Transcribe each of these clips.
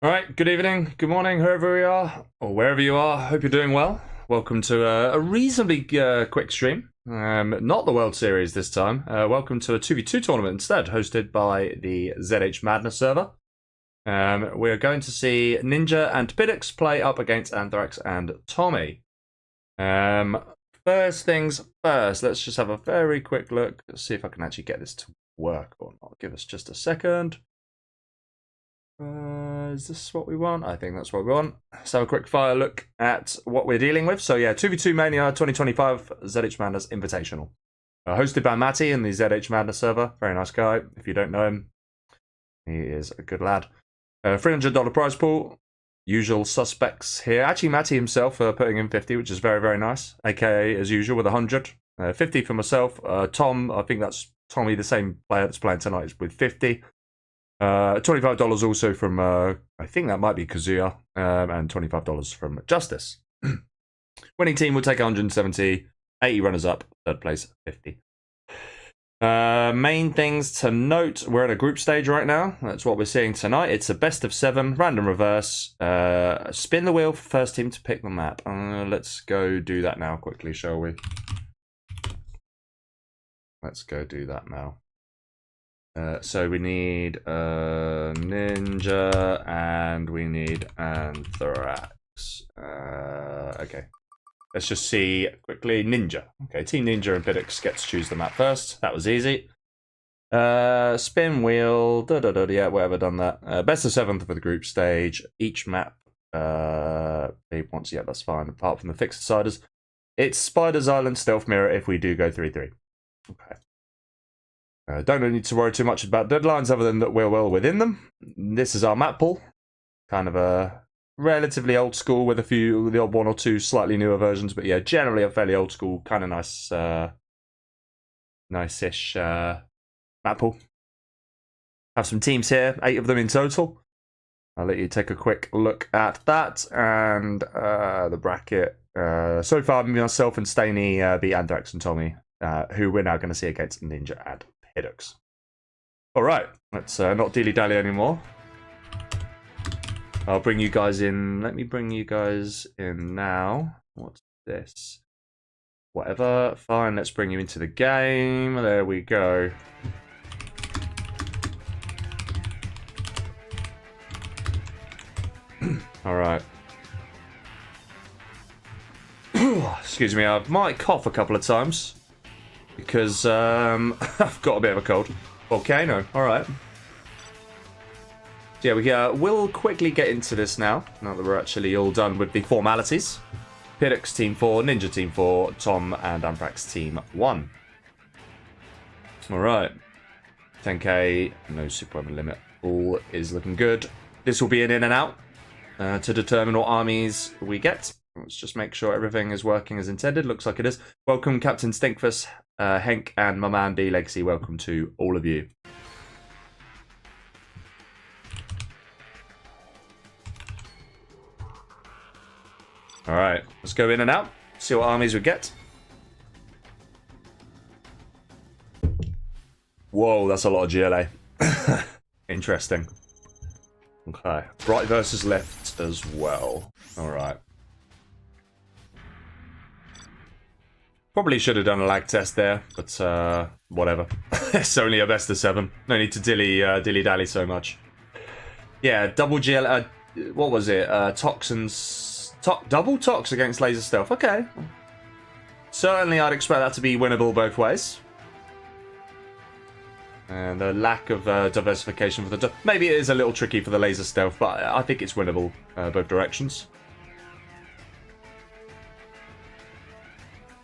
All right, good evening, good morning, whoever you are, or wherever you are. Hope you're doing well. Welcome to a reasonably quick stream. Not the World Series this time. Welcome to a 2v2 tournament instead, hosted by the ZH Madness server. We're going to see Ninja and Piddox play up against Anthrax and Tommy. First things first, let's just have a very quick look. Let's see if I can actually get this to work or not. Give us just a second. Is this what we want? I think that's what we want. Let's have a quick fire look at what we're dealing with. So yeah, 2v2 Mania 2025 ZH Madness Invitational. Hosted by Matty in the ZH Madness server. Very nice guy. If you don't know him, he is a good lad. $300 prize pool. Usual suspects here. Actually, Matty himself putting in 50, which is very, very nice. AKA, as usual, with 100. 50 for myself. Tom, I think that's Tommy, the same player that's playing tonight, is with 50. $25 also from, I think that might be Kazuya, and $25 from Justice. Winning team will take 170, 80 runners up, third place 50. Main things to note, we're in a group stage right now. That's what we're seeing tonight. It's a best of 7, random reverse. Spin the wheel for first team to pick the map. Let's go do that now quickly, shall we? Let's go do that now. So we need Ninja and we need Anthrax. Okay. Let's just see quickly. Ninja. Okay, Team Ninja and Piddox get to choose the map first. That was easy. Spin wheel. Yeah, whatever, done that. Best of 7 for the group stage. Each map once. Yeah, that's fine. Apart from the fixed deciders. It's Spider's Island Stealth Mirror if we do go 3-3. Okay. Don't need to worry too much about deadlines other than that we're well within them. This is our map pool. Kind of a relatively old school with the odd one or two slightly newer versions. But yeah, generally a fairly old school, kind of nice, nice-ish map pool. Have some teams here, 8 of them in total. I'll let you take a quick look at that and the bracket. So far, myself and Staney beat Anthrax and Tommy, who we're now going to see against Ninja and Piddox. Alright, let's not dilly-dally anymore. I'll bring you guys in. Let me bring you guys in now. What's this? Whatever. Fine, let's bring you into the game. There we go. Alright. Excuse me, I might cough a couple of times. Because I've got a bit of a cold. Volcano, alright. Yeah, we'll quickly get into this now that we're actually all done with the formalities. Piddox Team 4, Ninja Team 4, Tom and Anthrax Team 1. Alright. 10k, no super weapon limit. All is looking good. This will be an in and out to determine what armies we get. Let's just make sure everything is working as intended. Looks like it is. Welcome, Captain Stinkfus, Henk, and my man D Legacy. Welcome to all of you. Alright, let's go in and out. See what armies we get. Whoa, that's a lot of GLA. Interesting. Okay. Right versus left as well. Alright. Probably should have done a lag test there, but whatever. It's only a best of 7. No need to dilly-dally so much. Yeah, double GL. What was it? Toxins. Double Tox against Laser Stealth. Okay. Certainly, I'd expect that to be winnable both ways. And the lack of diversification for the... Maybe it is a little tricky for the Laser Stealth, but I think it's winnable both directions.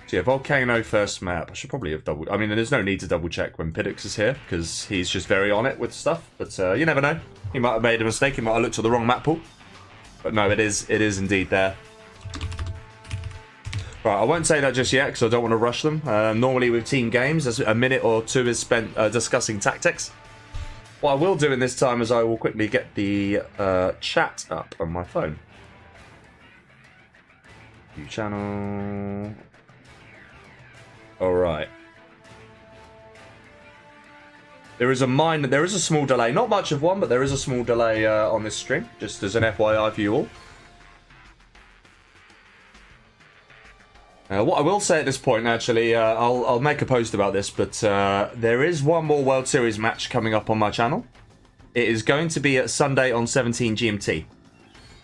So yeah, Volcano first map. I should probably have double... I mean, there's no need to double check when Piddox is here, because he's just very on it with stuff. But you never know. He might have made a mistake. He might have looked at the wrong map pool. But no, it is indeed there. Right, I won't say that just yet, because I don't want to rush them. Normally with team games, a minute or two is spent discussing tactics. What I will do in this time is I will quickly get the chat up on my phone. View channel... Alright. There is a small delay. Not much of one, but there is a small delay on this stream. Just as an FYI for you all. What I will say at this point, actually, I'll make a post about this, but there is one more World Series match coming up on my channel. It is going to be at Sunday on 17 GMT.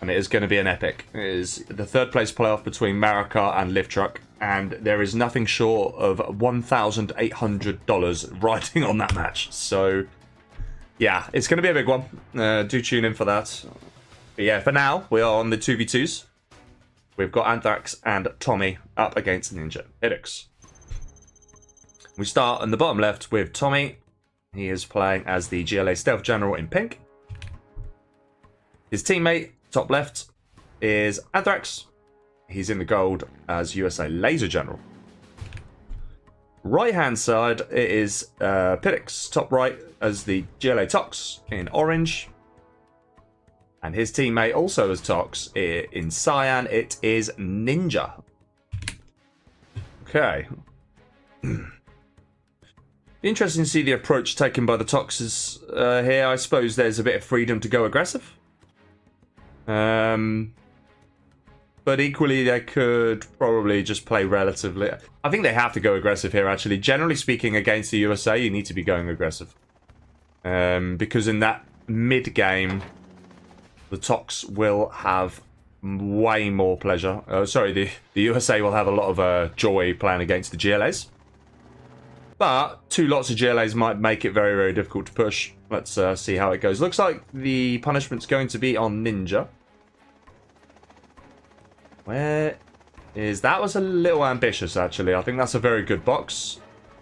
And it is going to be an epic. It is the third place playoff between Marika and Lift Truck. And there is nothing short of $1,800 riding on that match. So, yeah, it's going to be a big one. Do tune in for that. But yeah, for now, we are on the 2v2s. We've got Anthrax and Tommy up against Ninja Idix. We start on the bottom left with Tommy. He is playing as the GLA Stealth General in pink. His teammate, top left, is Anthrax. He's in the gold as USA Laser General. Right hand side, it is Pidix, top right, as the GLA Tox in orange. And his teammate also as Tox in cyan, it is Ninja. Okay. Interesting to see the approach taken by the Toxes here. I suppose there's a bit of freedom to go aggressive. But equally, they could probably just play relatively... I think they have to go aggressive here, actually. Generally speaking, against the USA, you need to be going aggressive. Because in that mid-game, the Tox will have way more pleasure. The USA will have a lot of joy playing against the GLAs. But two lots of GLAs might make it very, very difficult to push. Let's see how it goes. Looks like the punishment's going to be on Ninja. Where is... That was a little ambitious, actually. I think that's a very good box.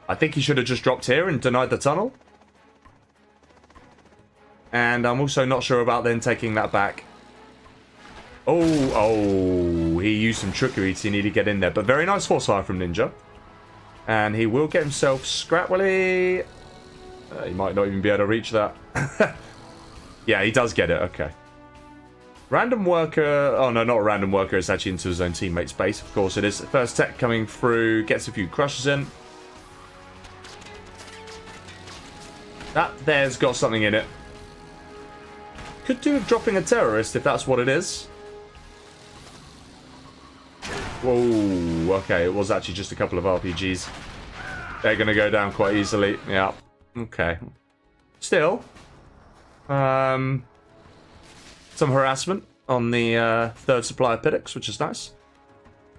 I think he should have just dropped here and denied the tunnel. And I'm also not sure about then taking that back. Oh, he used some trickery to need to get in there. But very nice force fire from Ninja. And he will get himself scrap. Well, he might not even be able to reach that. Yeah, he does get it. Okay. Random worker... Oh, no, not a random worker. It's actually into his own teammate's base. Of course it is. First tech coming through. Gets a few crushes in. That there's got something in it. Could do with dropping a terrorist if that's what it is. Whoa. Okay, it was actually just a couple of RPGs. They're going to go down quite easily. Yeah. Okay. Still. Some harassment on the third supply of Pidix, which is nice.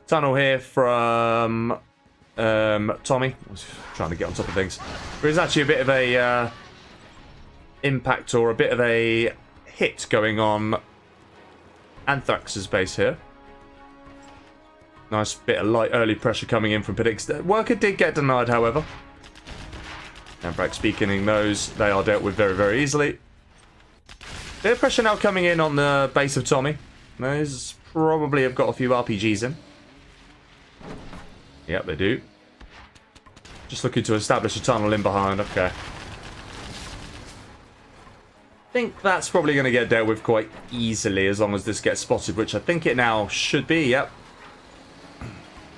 Tunnel here from Tommy. I was trying to get on top of things. There's actually a bit of a impact or a bit of a hit going on Anthrax's base here. Nice bit of light early pressure coming in from Pidix. The worker did get denied, however. Anthrax speaking those, they are dealt with very, very easily. Bit of pressure now coming in on the base of Tommy. Those probably have got a few RPGs in. Yep, they do. Just looking to establish a tunnel in behind. Okay. I think that's probably going to get dealt with quite easily as long as this gets spotted, which I think it now should be. Yep.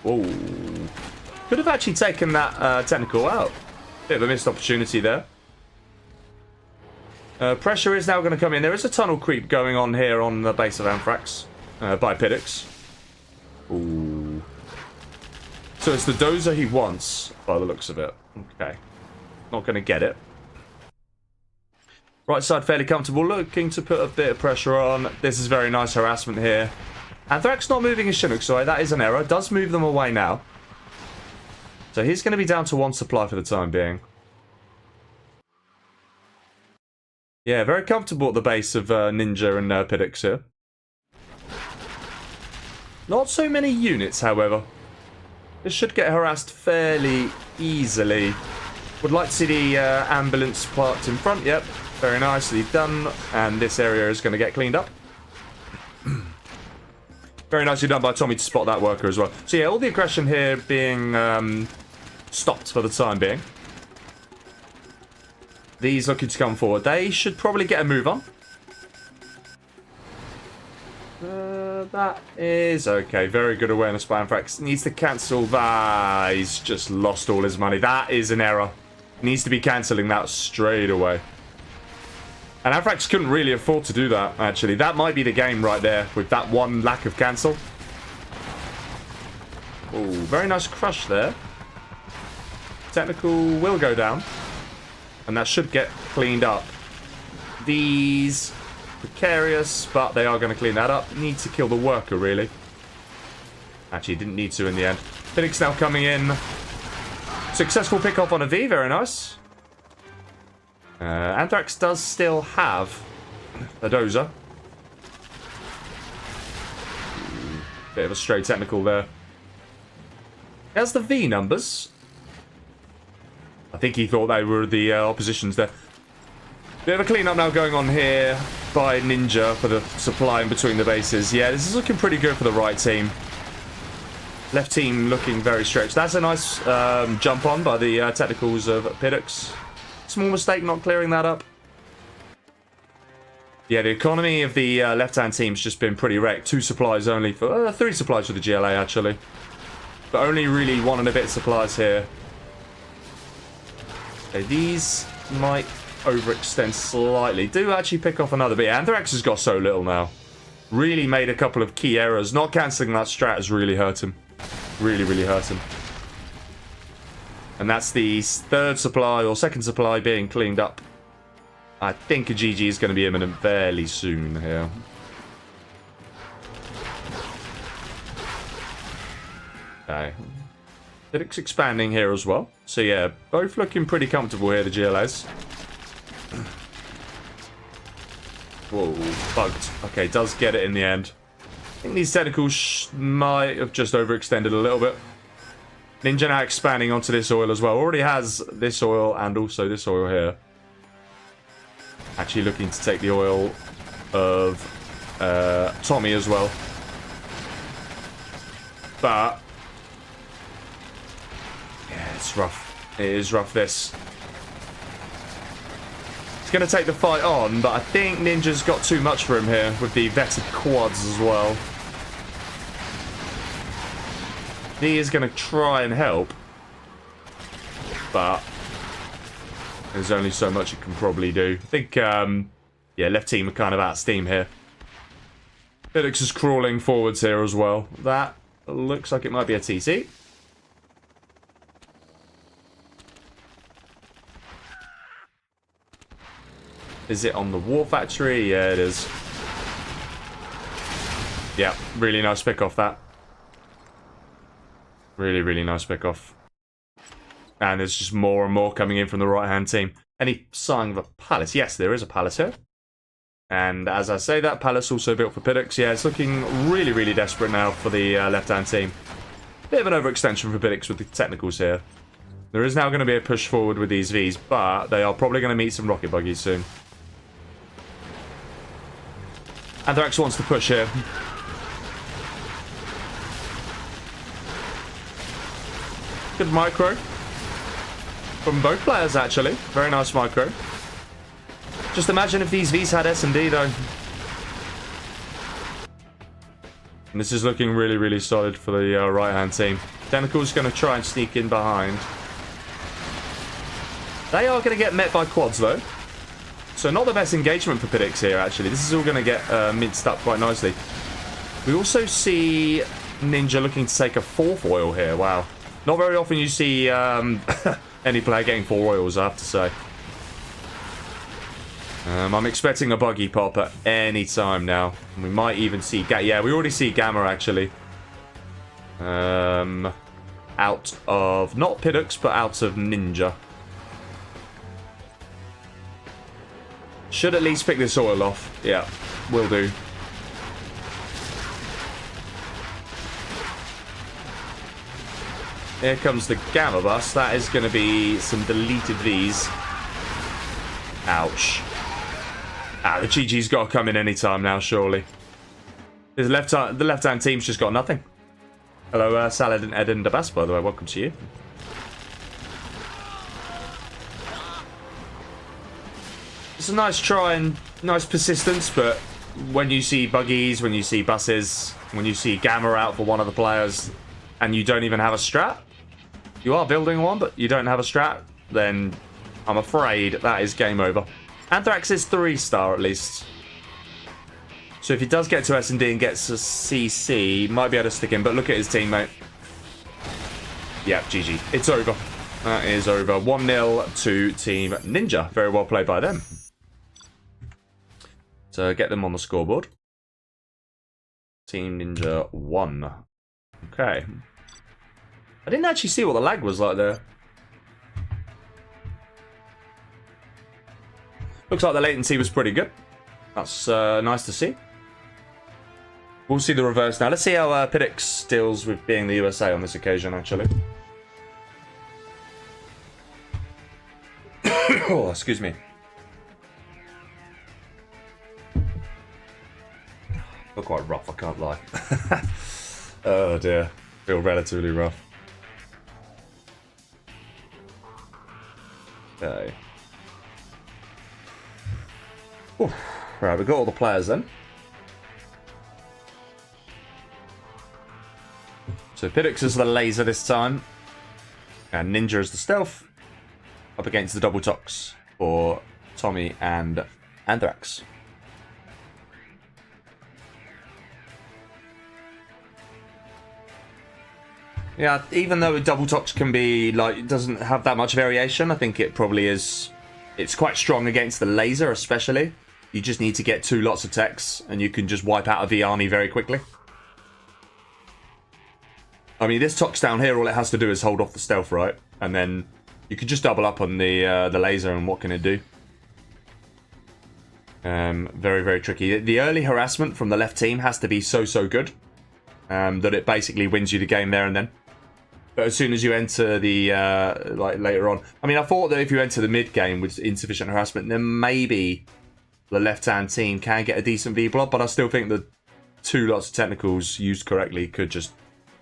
Oh. Could have actually taken that technical out. Bit of a missed opportunity there. Pressure is now going to come in. There is a tunnel creep going on here on the base of Anthrax by Pidix. Ooh. So it's the dozer he wants, by the looks of it. Okay. Not going to get it. Right side fairly comfortable. Looking to put a bit of pressure on. This is very nice harassment here. Anthrax not moving his Chinook, sorry. That is an error. Does move them away now. So he's going to be down to one supply for the time being. Yeah, very comfortable at the base of Ninja and Pidix here. Not so many units, however. This should get harassed fairly easily. Would like to see the ambulance parked in front. Yep, very nicely done. And this area is going to get cleaned up. Very nicely done by Tommy to spot that worker as well. So yeah, all the aggression here being stopped for the time being. These looking to come forward. They should probably get a move on. That is okay. Very good awareness by Anthrax. Needs to cancel that. He's just lost all his money. That is an error. Needs to be cancelling that straight away. And Anthrax couldn't really afford to do that, actually. That might be the game right there, with that one lack of cancel. Oh, very nice crush there. Technical will go down. And that should get cleaned up. These... precarious, but they are going to clean that up. Need to kill the worker, really. Actually, didn't need to in the end. Phoenix now coming in. Successful pick off on a V, very nice. Anthrax does still have a dozer. Bit of a stray technical there. There's the V numbers. I think he thought they were the oppositions there. Bit of a clean-up now going on here by Ninja for the supply in between the bases. Yeah, this is looking pretty good for the right team. Left team looking very stretched. That's a nice jump on by the technicals of Pidux. Small mistake not clearing that up. Yeah, the economy of the left-hand team's just been pretty wrecked. 2 supplies only for... 3 supplies for the GLA, actually. But only really 1 and a bit supplies here. Okay, these might overextend slightly. Do actually pick off another bit. Anthrax has got so little now. Really made a couple of key errors. Not cancelling that strat has really hurt him. Really, really hurt him. And that's the 3rd supply or 2nd supply being cleaned up. I think a GG is going to be imminent fairly soon here. Okay. Pidux expanding here as well. So yeah, both looking pretty comfortable here, the GLAs. Whoa, bugged. Okay, does get it in the end. I think these tentacles might have just overextended a little bit. Ninja now expanding onto this oil as well. Already has this oil and also this oil here. Actually looking to take the oil of Tommy as well. But yeah, it's rough. It is rough, this. It's going to take the fight on, but I think Ninja's got too much for him here with the vetted quads as well. He is going to try and help, but there's only so much it can probably do. I think, yeah, left team are kind of out of steam here. Pidux is crawling forwards here as well. That looks like it might be a TC. Is it on the war factory? Yeah, it is. Yeah, really nice pick off that. Really, really nice pick off. And there's just more and more coming in from the right-hand team. Any sign of a palace? Yes, there is a palace here. And as I say that, palace also built for Pidux. Yeah, it's looking really, really desperate now for the left-hand team. Bit of an overextension for Pidux with the technicals here. There is now going to be a push forward with these Vs, but they are probably going to meet some rocket buggies soon. Anthrax wants to push here. Good micro from both players, actually. Very nice micro. Just imagine if these Vs had S&D, though. And this is looking really, really solid for the right-hand team. Tentacle's going to try and sneak in behind. They are going to get met by quads, though. So not the best engagement for Pidux here, actually. This is all going to get minced up quite nicely. We also see Ninja looking to take a 4th oil here. Wow. Not very often you see any player getting 4 oils, I have to say. I'm expecting a buggy pop at any time now. We might even see... yeah, we already see Gamma, actually. Out of... not Pidux, but out of Ninja. Should at least pick this oil off. Yeah, will do. Here comes the Gamma bus. That is going to be some deleted Vs. Ouch. Ah, the GG's got to come in any time now, surely. The left-hand team's just got nothing. Hello, Salad and Ed and Dabas, by the way. Welcome to you. It's a nice try and nice persistence, but when you see buggies, when you see buses, when you see Gamma out for one of the players, and you don't even have a strat, you are building one, but you don't have a strat, then I'm afraid that is game over. Anthrax is 3-star at least. So if he does get to S&D and gets a CC, might be able to stick in. But look at his teammate. Yeah, GG. It's over. That is over. 1-0 to Team Ninja. Very well played by them. So get them on the scoreboard. Team Ninja 1. Okay. I didn't actually see what the lag was like there. Looks like the latency was pretty good. That's nice to see. We'll see the reverse now. Let's see how Pidix deals with being the USA on this occasion, actually. Oh, excuse me. Feel quite rough, I can't lie. Oh dear. Feel relatively rough. Okay. Oof. Right, we've got all the players then. So Pidix is the laser this time. And Ninja is the stealth. Up against the double tox for Tommy and Anthrax. Yeah, even though a double tox can be, like, it doesn't have that much variation, I think it probably is. It's quite strong against the laser, especially. You just need to get 2 lots of techs, and you can just wipe out a V army very quickly. I mean, this tox down here, all it has to do is hold off the stealth, right? And then you can just double up on the laser, and what can it do? Very, very tricky. The early harassment from the left team has to be so good that it basically wins you the game there and then. But as soon as you enter the, like, later on... I mean, I thought that if you enter the mid-game with insufficient harassment, then maybe the left-hand team can get a decent V-blob, but I still think that 2 lots of technicals used correctly could just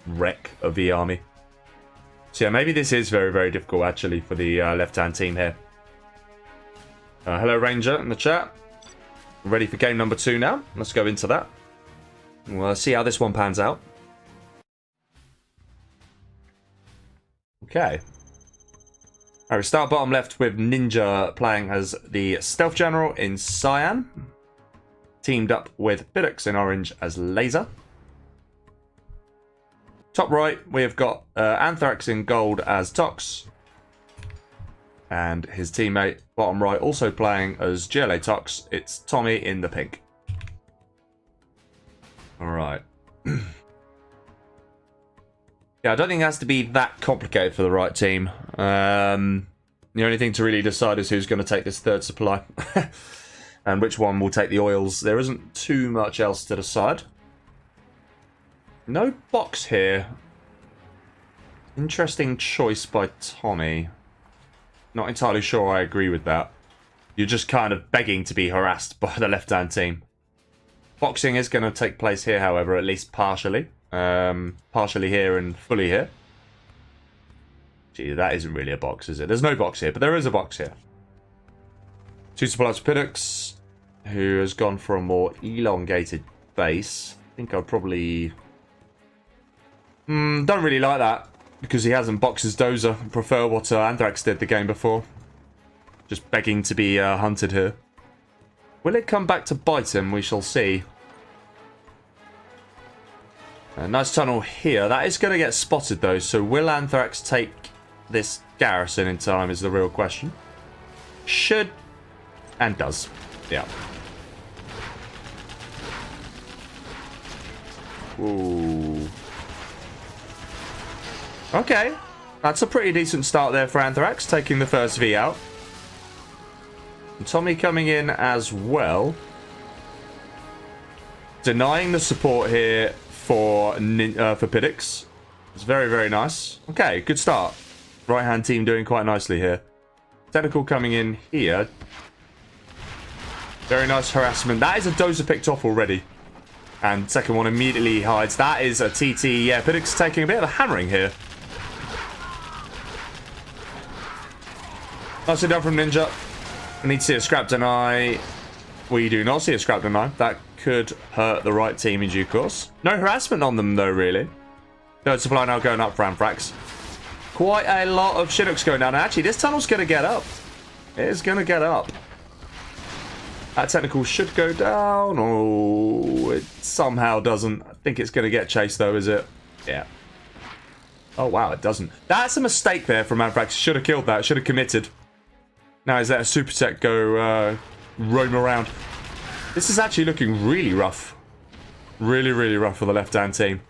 wreck a V-army. So yeah, maybe this is very, very difficult, actually, for the left-hand team here. Hello, Ranger, in the chat. Ready for game number 2 now. Let's go into that. We'll see how this one pans out. Okay. Alright, we start bottom left with Ninja playing as the Stealth General in Cyan. Teamed up with Pidix in orange as Laser. Top right, we have got Anthrax in gold as Tox. And his teammate, bottom right, also playing as GLA Tox. It's Tommy in the pink. Alright. Yeah, I don't think it has to be that complicated for the right team. The only thing to really decide is who's going to take this third supply. And which one will take the oils. There isn't too much else to decide. No box here. Interesting choice by Tommy. Not entirely sure I agree with that. You're just kind of begging to be harassed by the left-hand team. Boxing is going to take place here, however, at least partially. Partially here and fully here. Gee, that isn't really a box, is it? There's no box here, but there is a box here. 2 supplies for Pidix, who has gone for a more elongated base. I think I'd probably... don't really like that, because he hasn't boxed his dozer. I prefer what Anthrax did the game before. Just begging to be hunted here. Will it come back to bite him? We shall see. A nice tunnel here. That is going to get spotted, though. So will Anthrax take this garrison in time is the real question. Should. And does. Yeah. Ooh. Okay. That's a pretty decent start there for Anthrax, taking the first V out. And Tommy coming in as well. Denying the support here for Pidix. It's very, very nice. Okay, good start. Right-hand team doing quite nicely here. Technical coming in here. Very nice harassment. That is a dozer picked off already. And second one immediately hides. That is a TT. Yeah, Pidix taking a bit of a hammering here. Nicely done from Ninja. We need to see a scrap deny. We do not see a scrap deny. That could hurt the right team in due course. No harassment on them, though, really. Third supply now going up for Anthrax. Quite a lot of Chinooks going down. Actually, this tunnel's going to get up. It is going to get up. That technical should go down. Oh, it somehow doesn't. I think it's going to get chased, though, is it? Yeah. Oh, wow, it doesn't. That's a mistake there from Anthrax. Should have killed that. Should have committed. Now, is that a super tech go roam around? This is actually looking really rough. Really, really rough for the left-hand team.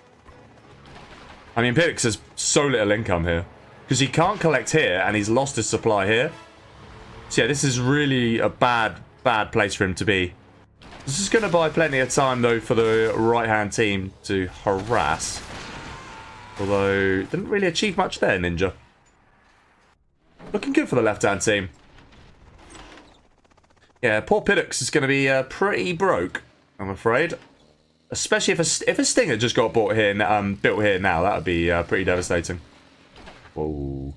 I mean, Pidix has so little income here. Because he can't collect here, and he's lost his supply here. So, yeah, this is really a bad place for him to be. This is going to buy plenty of time, though, for the right-hand team to harass. Although, didn't really achieve much there, Ninja. Looking good for the left-hand team. Yeah, poor Pidix is going to be pretty broke, I'm afraid. Especially if a Stinger just got built here now, that would be pretty devastating. Whoa.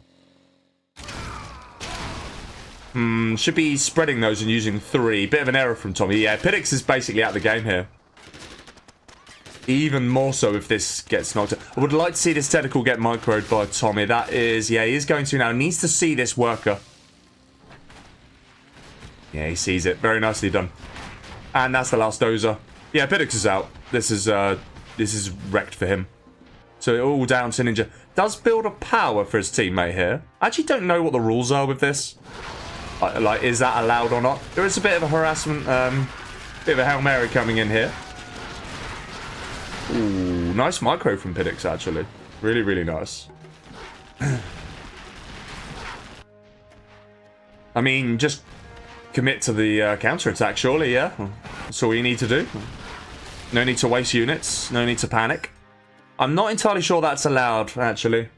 Should be spreading those and using 3. Bit of an error from Tommy. Yeah, Pidix is basically out of the game here. Even more so if this gets knocked out. I would like to see this tentacle get microed by Tommy. That is, yeah, he is going to now. Needs to see this worker. Yeah, he sees it. Very nicely done. And that's the last dozer. Yeah, Pidix is out. This is wrecked for him. So all down to Ninja. Does build a power for his teammate here. I actually don't know what the rules are with this. Like, is that allowed or not? There is a bit of a harassment, bit of a Hail Mary coming in here. Ooh, nice micro from Pidix, actually. Really, really nice. I mean, just commit to the counter-attack, surely, yeah? That's all you need to do. No need to waste units. No need to panic. I'm not entirely sure that's allowed, actually.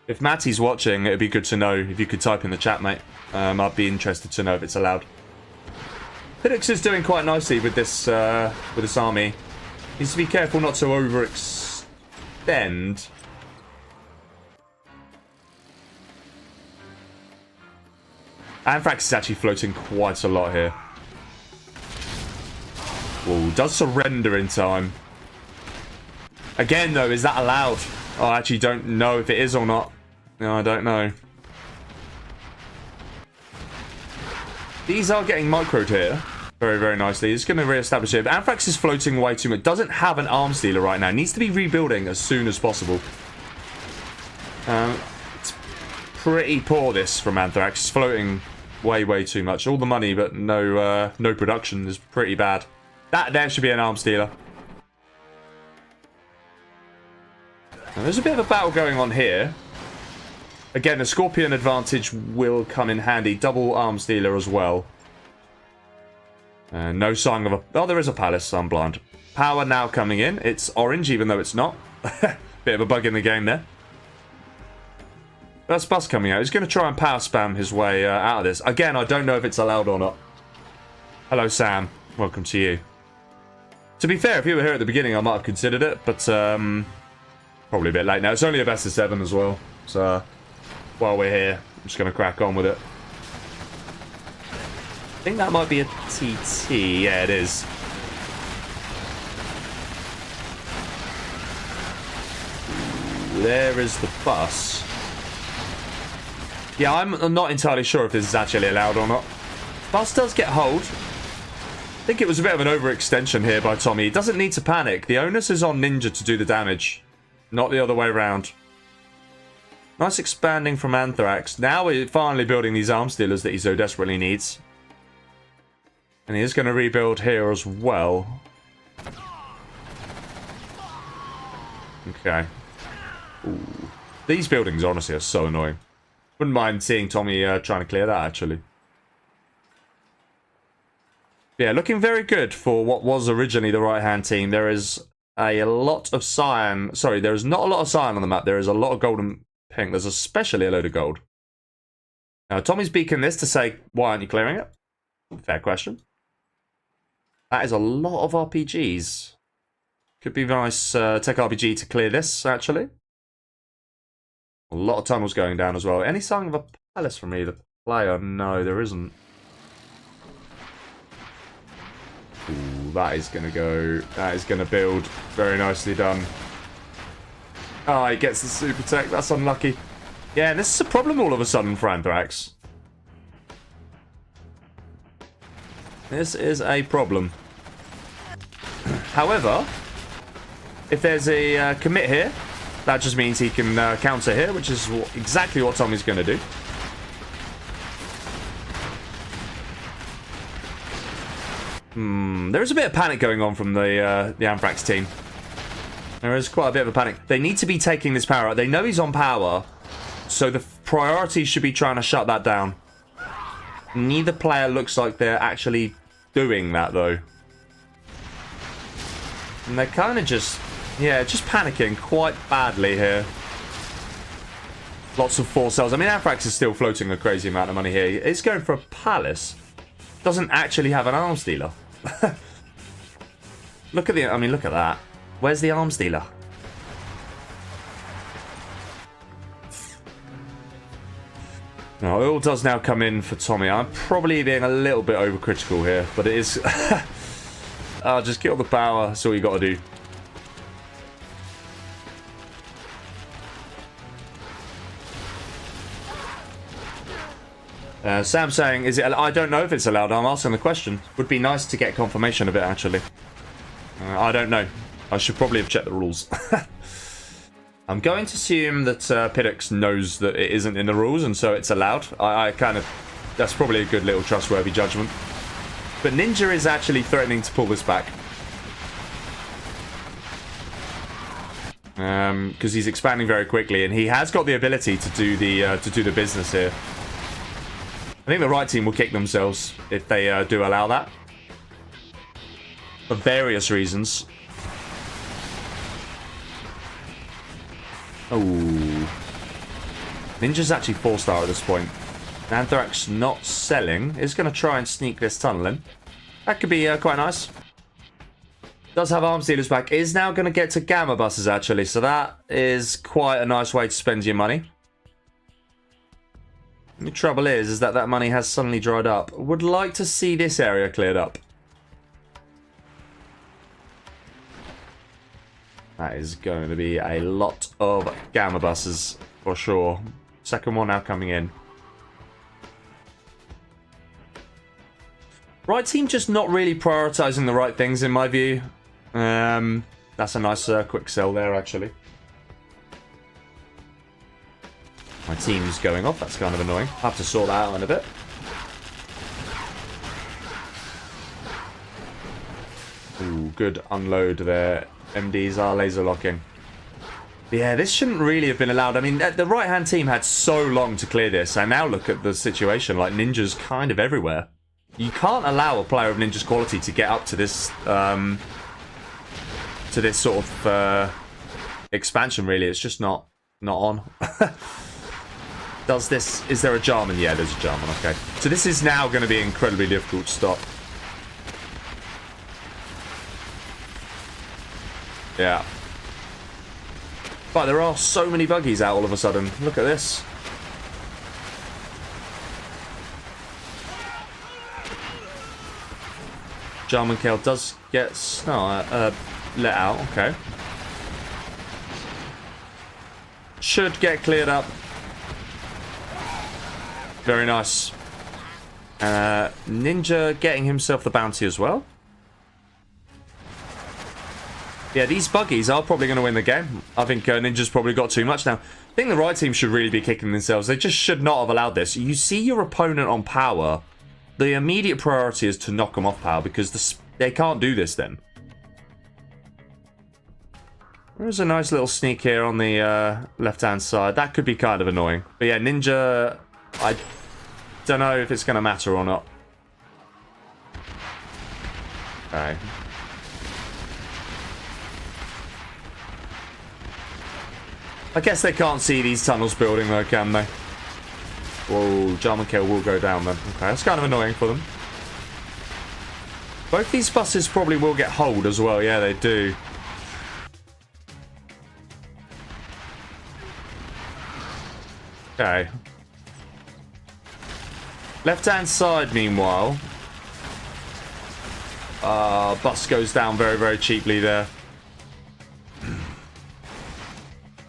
If Matty's watching, it'd be good to know. If you could type in the chat, mate. I'd be interested to know if it's allowed. Pidix is doing quite nicely with this army. Needs to be careful not to overextend. Anthrax is actually floating quite a lot here. Whoa, does surrender in time. Again, though, is that allowed? Oh, I actually don't know if it is or not. No, I don't know. These are getting microed here. Very, very nicely. It's going to re-establish it. But Anthrax is floating way too much. Doesn't have an arms dealer right now. Needs to be rebuilding as soon as possible. It's pretty poor, this, from Anthrax. It's floating way, way too much. All the money, but no production is pretty bad. That there should be an arms dealer. Now, there's a bit of a battle going on here. Again, the Scorpion advantage will come in handy. Double arms dealer as well. No sign of a... Oh, there is a palace. I'm blind. Power now coming in. It's orange, even though it's not. Bit of a bug in the game there. That's Bus coming out. He's going to try and power spam his way out of this. Again, I don't know if it's allowed or not. Hello, Sam. Welcome to you. To be fair, if you were here at the beginning, I might have considered it, but probably a bit late now. It's only a best of 7 as well. So while we're here, I'm just going to crack on with it. I think that might be a TT. Yeah, it is. There is the bus. Yeah, I'm not entirely sure if this is actually allowed or not. Bus does get hold. I think it was a bit of an overextension here by Tommy. He doesn't need to panic. The onus is on Ninja to do the damage, not the other way around. Nice expanding from Anthrax. Now we're finally building these arms dealers that he so desperately needs. And he is going to rebuild here as well. Okay. Ooh. These buildings, honestly, are so annoying. Wouldn't mind seeing Tommy trying to clear that, actually. Yeah, looking very good for what was originally the right-hand team. There is a lot of cyan. Sorry, there is not a lot of cyan on the map. There is a lot of gold and pink. There's especially a load of gold. Now, Tommy's beacon this to say, why aren't you clearing it? Fair question. That is a lot of RPGs. Could be nice tech RPG to clear this, actually. A lot of tunnels going down as well. Any sign of a palace from either player? No, there isn't. Ooh, that is going to go. That is going to build. Very nicely done. Oh, he gets the super tech. That's unlucky. Yeah, this is a problem all of a sudden for Anthrax. This is a problem. However, if there's a commit here, that just means he can counter here, which is exactly what Tommy's going to do. There is a bit of panic going on from the Anthrax team. There is quite a bit of a panic. They need to be taking this power out. They know he's on power, so the priority should be trying to shut that down. Neither player looks like they're actually doing that, though. And they're kind of just, yeah, just panicking quite badly here. Lots of 4 cells. I mean, Anthrax is still floating a crazy amount of money here. He's going for a palace. Doesn't actually have an arms dealer. Look at the, I mean, look at that. Where's the arms dealer? Now, oil does now come in for Tommy. I'm probably being a little bit overcritical here, but it is... just kill the power. That's all you got to do. Sam saying, is it... I don't know if it's allowed. I'm asking the question. Would be nice to get confirmation of it, actually. I don't know. I should probably have checked the rules. I'm going to assume that Piddix knows that it isn't in the rules, and so it's allowed. I kind of... That's probably a good little trustworthy judgment. But Ninja is actually threatening to pull this back. Because he's expanding very quickly, and he has got the ability to do the business here. I think the right team will kick themselves if they do allow that. For various reasons. Oh. Ninja's actually 4-star at this point. Anthrax not selling. Is going to try and sneak this tunnel in. That could be quite nice. Does have arms dealers back. Is now going to get to gamma buses, actually. So that is quite a nice way to spend your money. The trouble is that that money has suddenly dried up. Would like to see this area cleared up. That is going to be a lot of gamma buses, for sure. Second one now coming in. Right team just not really prioritizing the right things, in my view. That's a nice quick sell there, actually. My team's going off. That's kind of annoying. I'll have to sort that out in a bit. Ooh, good unload there. MDs are laser locking. Yeah, this shouldn't really have been allowed. I mean, the right-hand team had so long to clear this. And now look at the situation. Like, Ninja's kind of everywhere. You can't allow a player of Ninja's quality to get up to this sort of expansion, really. It's just not on. Does this... Is there a Jarman? Yeah, there's a Jarman. Okay. So this is now going to be incredibly difficult to stop. Yeah. But there are so many buggies out all of a sudden. Look at this. Jarman Kale does get let out. Okay. Should get cleared up. Very nice. Ninja getting himself the bounty as well. Yeah, these buggies are probably going to win the game. I think Ninja's probably got too much now. I think the right team should really be kicking themselves. They just should not have allowed this. You see your opponent on power. The immediate priority is to knock them off power because they can't do this then. There's a nice little sneak here on the left-hand side. That could be kind of annoying. But yeah, Ninja... I don't know if it's going to matter or not. Okay. I guess they can't see these tunnels building though, can they? Whoa, Jarman Kill will go down then. Okay, that's kind of annoying for them. Both these buses probably will get hold as well. Yeah, they do. Okay. Left-hand side, meanwhile. Bus goes down very, very cheaply there.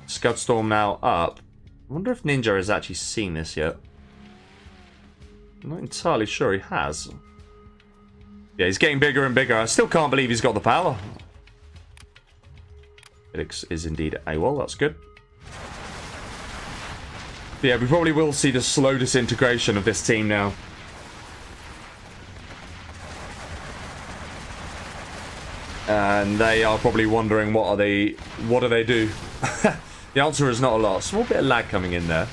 Scudstorm now up. I wonder if Ninja has actually seen this yet. I'm not entirely sure he has. Yeah, he's getting bigger and bigger. I still can't believe he's got the power. Felix is indeed AWOL, that's good. But yeah, we probably will see the slow disintegration of this team now. And they are probably wondering what do they do? The answer is not a lot. Small bit of lag coming in there.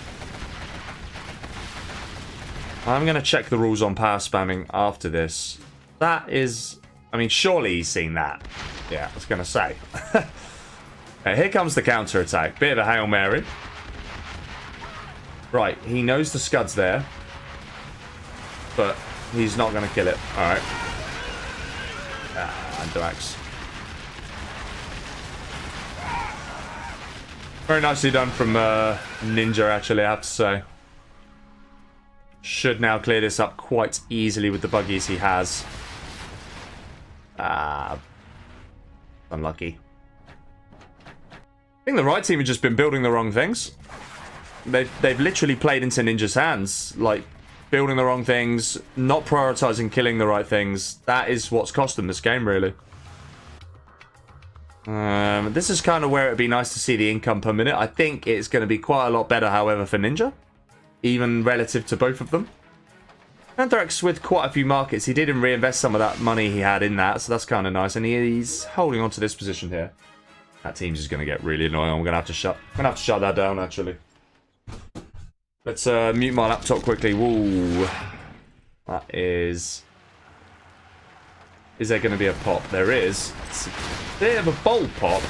I'm going to check the rules on power spamming after this. That is... I mean, surely he's seen that. Yeah, I was going to say. Okay, here comes the counter attack. Bit of a Hail Mary. Right, he knows the Scud's there. But he's not going to kill it. Alright. Anthrax. Very nicely done from Ninja, actually, I have to say. Should now clear this up quite easily with the buggies he has. Unlucky. I think the right team have just been building the wrong things. They've literally played into Ninja's hands. Like, building the wrong things, not prioritizing killing the right things. That is what's cost them this game, really. This is kind of where it'd be nice to see the income per minute. I think it's going to be quite a lot better, however, for Ninja. Even relative to both of them. Anthrax with quite a few markets. He did reinvest some of that money he had in that, so that's kind of nice. And he's holding on to this position here. That team's just going to get really annoying. I'm going to have to shut that down, actually. Let's mute my laptop quickly. Woo. That is... Is there going to be a pop? There is. It's a bit of a bold pop.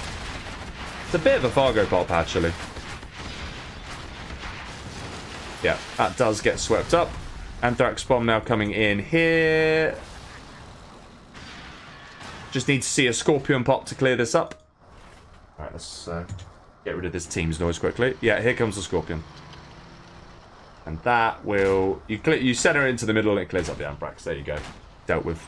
It's a bit of a Fargo pop, actually. Yeah, that does get swept up. Anthrax bomb now coming in here. Just need to see a Scorpion pop to clear this up. Alright, let's get rid of this team's noise quickly. Yeah, here comes the Scorpion. And that will... You center it into the middle and it clears up the Anthrax. There you go. Dealt with.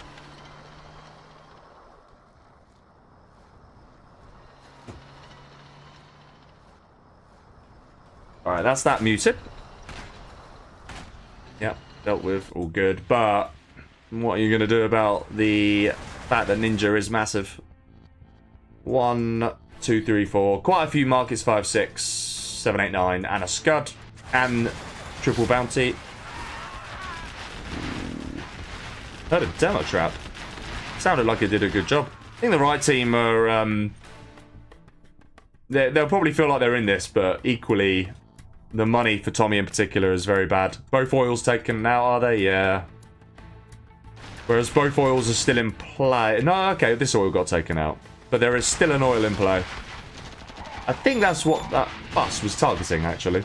Alright, that's that muted. Yep, dealt with. All good. But what are you going to do about the fact that Ninja is massive? 1, 2, 3, 4. Quite a few markets. 5, 6, 7, 8, 9. And a Scud. And triple bounty. Heard a demo trap. Sounded like it did a good job. I think the right team are... They'll probably feel like they're in this, but equally... The money for Tommy in particular is very bad. Both oils taken now, are they? Yeah. Whereas both oils are still in play. No, okay, this oil got taken out. But there is still an oil in play. I think that's what that bus was targeting, actually.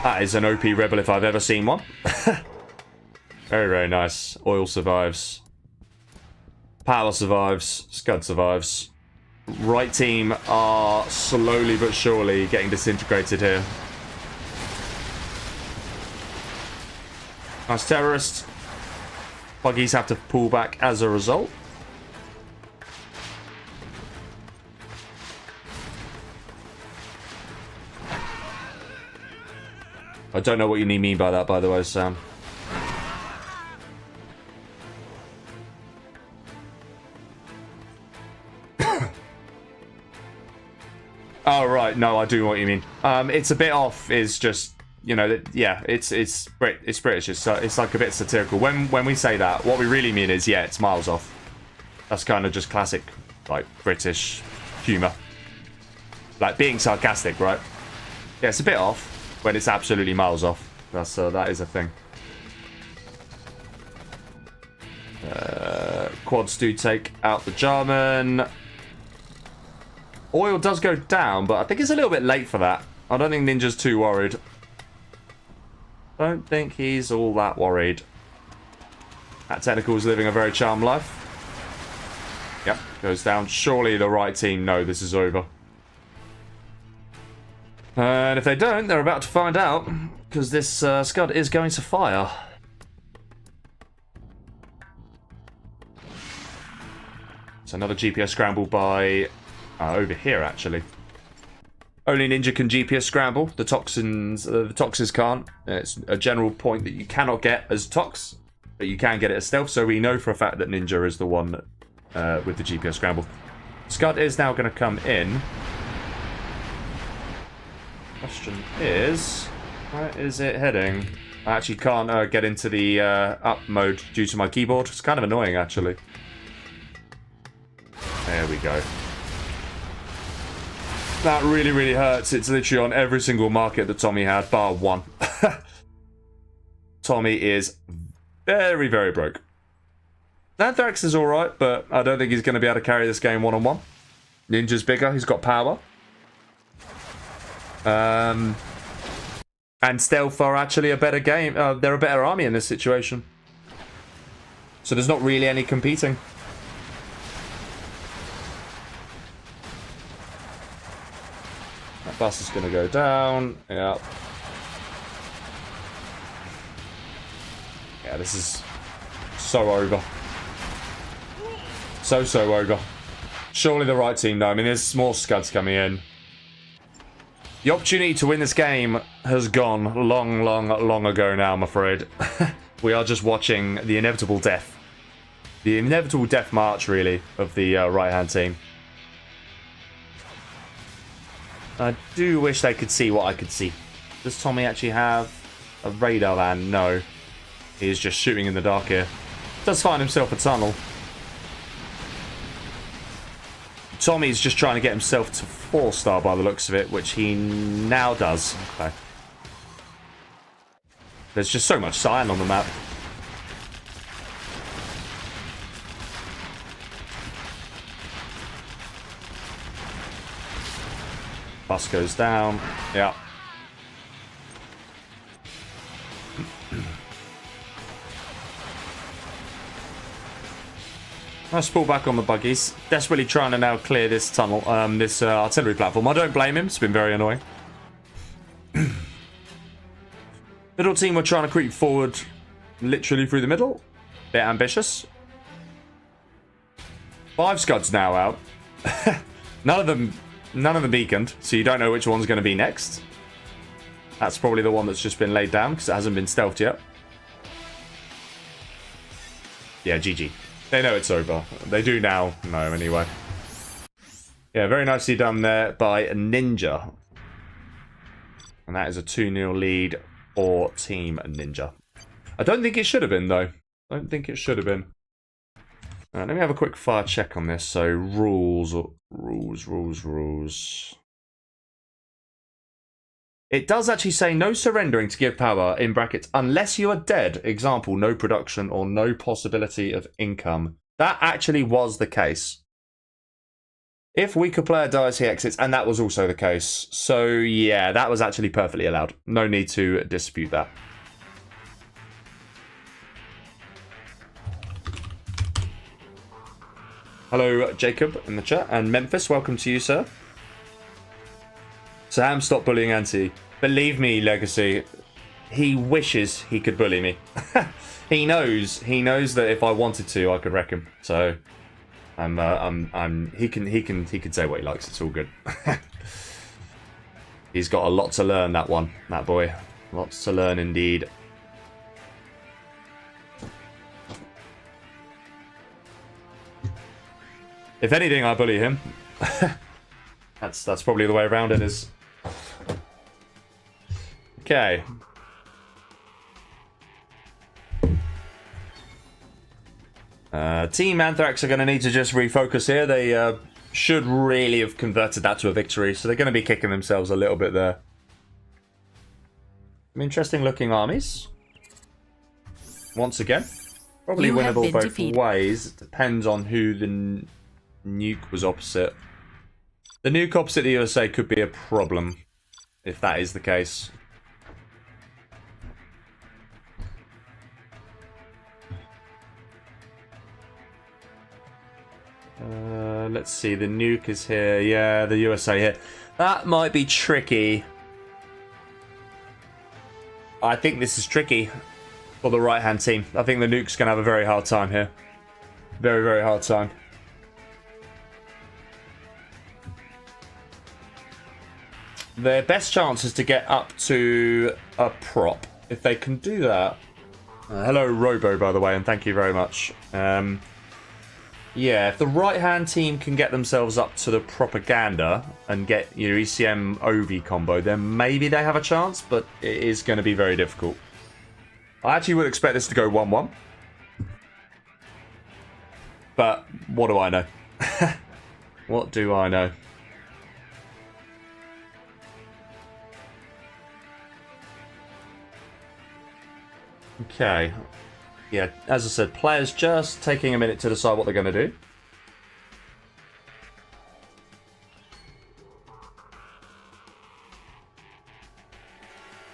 That is an OP rebel if I've ever seen one. Very, very nice. Oil survives. Power survives. Scud survives. Right team are slowly but surely getting disintegrated here. Nice terrorist. Buggies have to pull back as a result. I don't know what you mean by that, by the way, Sam. Oh, right. No, I do know what you mean. It's a bit off. Is just, you know, yeah, it's British. It's like a bit satirical. When we say that, what we really mean is, yeah, it's miles off. That's kind of just classic, like, British humour. Like, being sarcastic, right? Yeah, it's a bit off when it's absolutely miles off. That is a thing. Quads do take out the German. Oil does go down, but I think it's a little bit late for that. I don't think Ninja's too worried. Don't think he's all that worried. That technical is living a very charmed life. Yep, goes down. Surely the right team know this is over. And if they don't, they're about to find out. Because this Scud is going to fire. It's another GPS scramble by over here, actually. Only Ninja can GPS scramble. The Toxes can't. It's a general point that you cannot get as Tox, but you can get it as Stealth, so we know for a fact that Ninja is the one with the GPS scramble. Scud is now going to come in. Question is, where is it heading? I actually can't get into the up mode due to my keyboard. It's kind of annoying, actually. There we go. That really, really hurts. It's literally on every single market that Tommy had, bar one. Tommy is very, very broke. Anthrax is alright, but I don't think he's going to be able to carry this game one-on-one. Ninja's bigger. He's got power. And Stealth are actually a better game. They're a better army in this situation. So there's not really any competing. That bus is going to go down. Yeah. Yeah, this is so over. So over. Surely the right team, though. I mean, there's more scuds coming in. The opportunity to win this game has gone long ago now, I'm afraid. We are just watching the inevitable death. The inevitable death march, really, of the right-hand team. I do wish they could see what I could see. Does Tommy actually have a radar van? No. He is just shooting in the dark here. Does find himself a tunnel. Tommy's just trying to get himself to 4-star by the looks of it, which he now does. Okay. There's just so much cyan on the map. Bus goes down. Yeah. Let's pull back on the buggies. Desperately trying to now clear this tunnel, this artillery platform. I don't blame him. It's been very annoying. Middle team were trying to creep forward literally through the middle. Bit ambitious. 5 scuds now out. None of them beaconed, so you don't know which one's going to be next. That's probably the one that's just been laid down because it hasn't been stealthed yet. Yeah, GG. They know it's over. They do now know, anyway. Yeah, very nicely done there by Ninja. And that is a 2-0 lead for Team Ninja. I don't think it should have been, though. I don't think it should have been. Let me have a quick fire check on this. So, rules. It does actually say no surrendering to give power, in brackets, unless you are dead. Example, no production or no possibility of income. That actually was the case. If weaker player dies, he exits, and that was also the case. So, yeah, that was actually perfectly allowed. No need to dispute that. Hello, Jacob, in the chat, and Memphis, welcome to you, sir. Sam, stop bullying Auntie. Believe me, Legacy, he wishes he could bully me. He knows that if I wanted to, I could wreck him. So, he can say what he likes. It's all good. He's got a lot to learn, that boy. Lots to learn indeed. If anything, I bully him. That's probably the way around it is. Okay. Team Anthrax are going to need to just refocus here. They should really have converted that to a victory, so they're going to be kicking themselves a little bit there. Some interesting looking armies. Once again. Probably winnable both ways. It depends on who the nuke was opposite. The nuke opposite the USA could be a problem, if that is the case. Let's see, the nuke is here. Yeah, the USA here. That might be tricky. I think this is tricky for the right-hand team. I think the nuke's going to have a very hard time here. Very, very hard time. Their best chance is to get up to a prop. If they can do that... hello, Robo, by the way, and thank you very much. Yeah, if the right-hand team can get themselves up to the propaganda and get your ECM OV combo, then maybe they have a chance, but it is going to be very difficult. I actually would expect this to go 1-1. But what do I know? What do I know? Okay. Yeah, as I said, players just taking a minute to decide what they're going to do.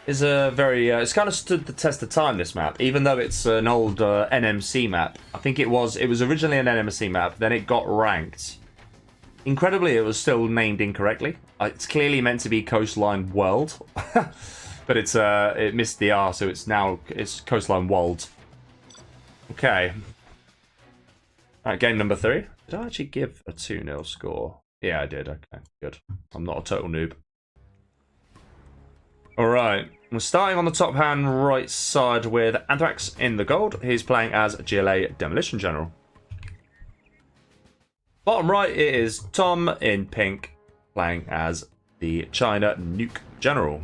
Is a very... it's kind of stood the test of time, this map, even though it's an old NMC map. I think it was originally an NMC map, then it got ranked. Incredibly, it was still named incorrectly. It's clearly meant to be Coastline World, but it missed the R, so it's Coastline World. Okay. Alright, game number 3. Did I actually give a 2-0 score? Yeah, I did. Okay, good. I'm not a total noob. Alright, we're starting on the top hand right side with Anthrax in the gold. He's playing as GLA Demolition General. Bottom right, it is Tom in pink, playing as the China Nuke General.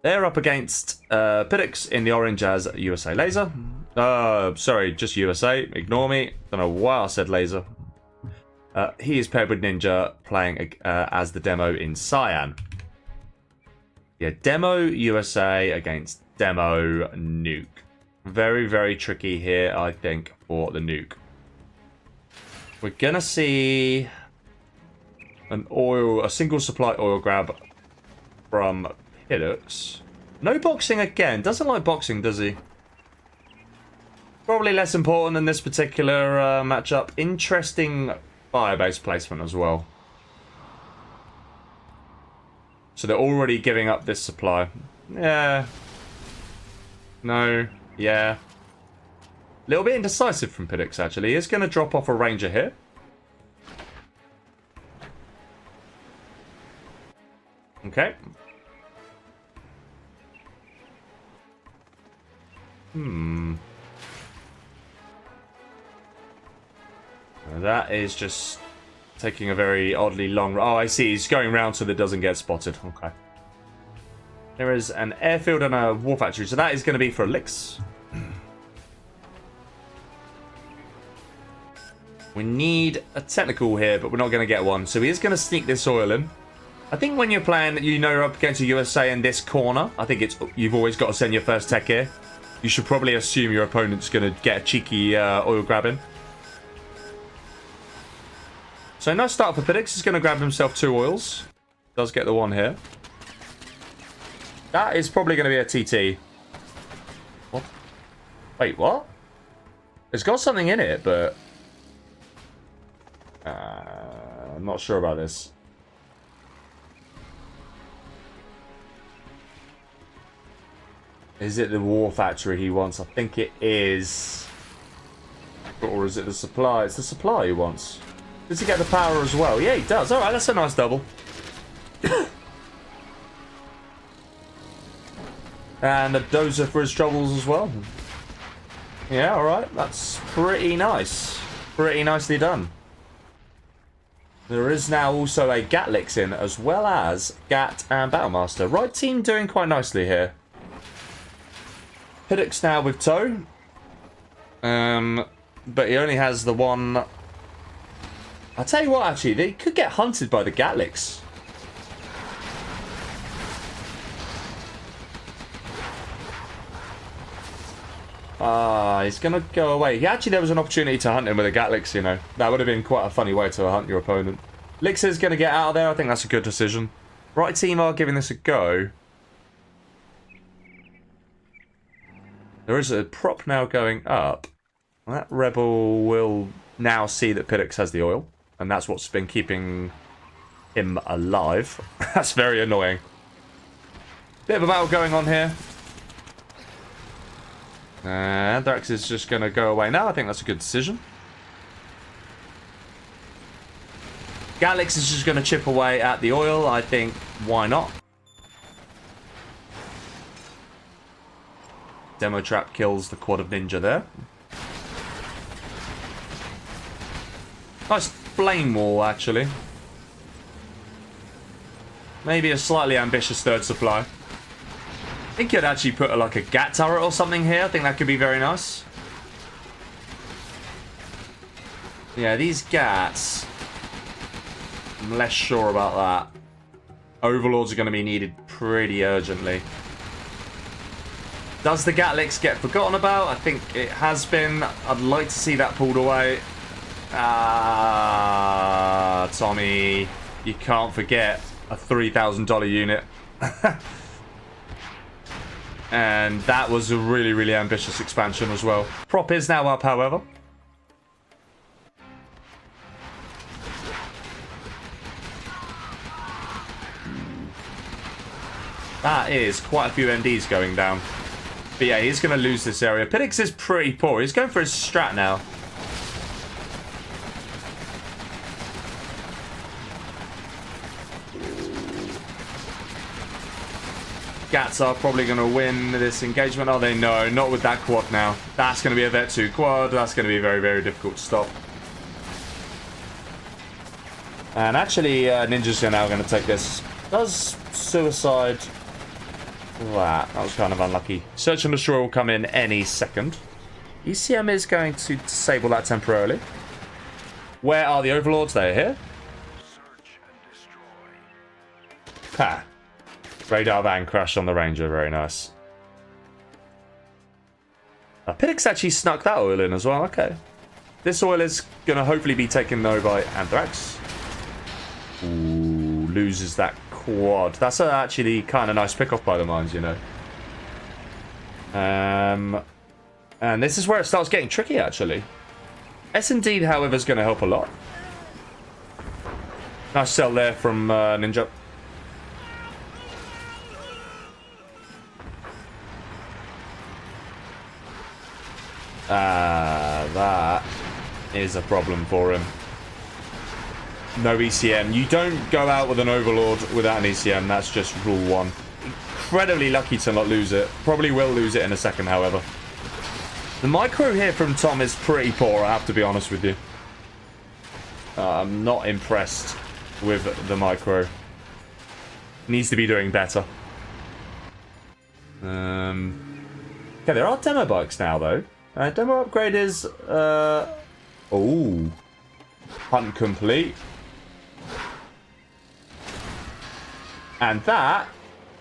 They're up against Pidix in the orange as USA Laser. Sorry, just USA. Ignore me. Don't know why I said Laser. He is paired with Ninja, playing as the Demo in Cyan. Yeah, Demo USA against Demo Nuke. Very, very tricky here, I think, for the Nuke. We're gonna see a single supply oil grab from Pidix. No boxing again. Doesn't like boxing, does he? Probably less important than this particular matchup. Interesting fire-based placement as well. So they're already giving up this supply. Yeah. No. Yeah. A little bit indecisive from Pidix, actually. He's going to drop off a Ranger here. Okay. That is just taking a very oddly long... Oh, I see. He's going round so that it doesn't get spotted. Okay. There is an airfield and a war factory, so that is going to be for Elix. We need a technical here, but we're not going to get one. So he is going to sneak this oil in. I think when you're playing, you know, you're up against a USA in this corner, I think you've always got to send your first tech here. You should probably assume your opponent's going to get a cheeky oil grab in. So nice start for Pidix. He's going to grab himself 2 oils. Does get the one here. That is probably going to be a TT. What? Wait, what? It's got something in it, but... I'm not sure about this. Is it the war factory he wants? I think it is. Or is it the supply? It's the supply he wants. Does he get the power as well? Yeah, he does. Alright, that's a nice double. And a dozer for his troubles as well. Yeah, alright. That's pretty nice. Pretty nicely done. There is now also a Gatlix in, as well as Gat and Battlemaster. Right team doing quite nicely here. Pidix now with Toe. But he only has the one... I'll tell you what, actually, they could get hunted by the Gatlix. He's going to go away. Actually, there was an opportunity to hunt him with a Gatlix, you know. That would have been quite a funny way to hunt your opponent. Lix is going to get out of there. I think that's a good decision. Right team are giving this a go. There is a prop now going up. That Rebel will now see that Pidix has the oil. And that's what's been keeping him alive. That's very annoying. Bit of a battle going on here. Anthrax is just going to go away now. I think that's a good decision. Galix is just going to chip away at the oil. I think, why not? Demo Trap kills the quad of Ninja there. Nice flame wall, actually. Maybe a slightly ambitious third supply. I think you'd actually put like a Gat turret or something here. I think that could be very nice. Yeah, these Gats, I'm less sure about that. Overlords are going to be needed pretty urgently. Does the Gatlix get forgotten about? I think it has been. I'd like to see that pulled away. Ah, Tommy, you can't forget a $3,000 unit. And that was a really, really ambitious expansion as well. Prop is now up, however. That is quite a few MDs going down. But yeah, he's going to lose this area. Piddix is pretty poor. He's going for his strat now. Gats are probably going to win this engagement. Are they? No, not with that quad now. That's going to be a Vet 2 quad. That's going to be very, very difficult to stop. And actually, Ninjas are now going to take this. Does suicide that? That was kind of unlucky. Search and Destroy will come in any second. ECM is going to disable that temporarily. Where are the Overlords? They're here. Ha. Radar van crash on the Ranger. Very nice. Piddix actually snuck that oil in as well. Okay. This oil is going to hopefully be taken though by Anthrax. Ooh, loses that quad. That's actually kind of nice pick off by the mines, you know. And this is where it starts getting tricky, actually. S-Indeed, however, is going to help a lot. Nice sell there from Ninja. That is a problem for him. No ECM. You don't go out with an Overlord without an ECM. That's just rule one. Incredibly lucky to not lose it. Probably will lose it in a second, however. The micro here from Tom is pretty poor, I have to be honest with you. I'm not impressed with the micro. Needs to be doing better. Okay, there are demo bikes now, though. Demo upgrade is... Oh. Hunt complete. And that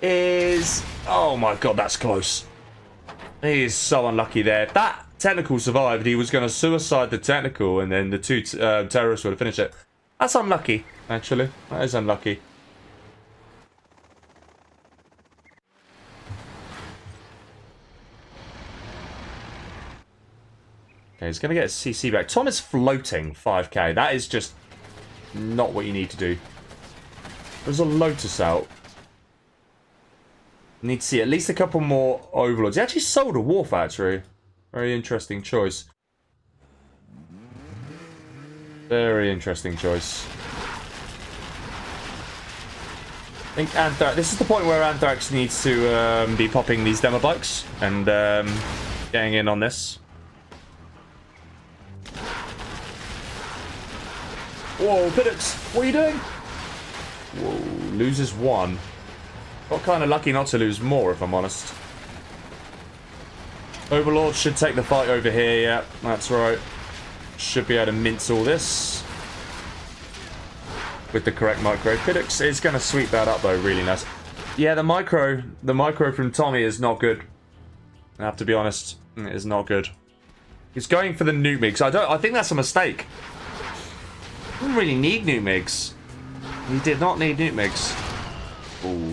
is... Oh my god, that's close. He is so unlucky there. If that technical survived, he was going to suicide the technical and then the two terrorists would have finished it. That's unlucky, actually. That is unlucky. Okay, he's going to get his CC back. Tom is floating 5k. That is just not what you need to do. There's a Lotus out. Need to see at least a couple more Overlords. He actually sold a War Factory. Very interesting choice. Very interesting choice. I think Anthrax... This is the point where Anthrax needs to be popping these demo bikes and getting in on this. Whoa, Piddix, what are you doing? Whoa, loses one. Got kind of lucky not to lose more, if I'm honest. Overlord should take the fight over here, yeah, that's right. Should be able to mince all this. With the correct micro. Piddix is going to sweep that up, though, really nice. Yeah, the micro from Tommy is not good. I have to be honest, it is not good. He's going for the nuke mix. I think that's a mistake. He didn't really need nuke mix. He did not need nuke mix. Ooh.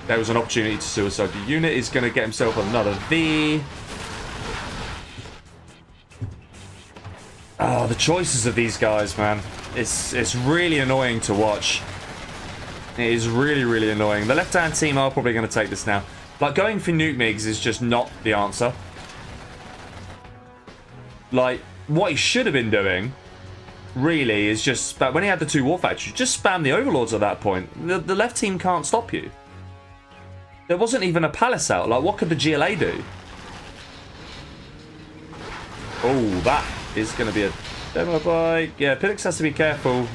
There was an opportunity to suicide the unit. He's going to get himself another V. Oh, the choices of these guys, man. It's really annoying to watch. It is really, really annoying. The left-hand team are probably going to take this now. Like, going for nuke migs is just not the answer. Like, what he should have been doing really is just... When he had the 2 war factories, just spam the overlords at that point. The left team can't stop you. There wasn't even a palace out. Like, what could the GLA do? Oh, that is going to be a demo bike. Yeah, Pillix has to be careful.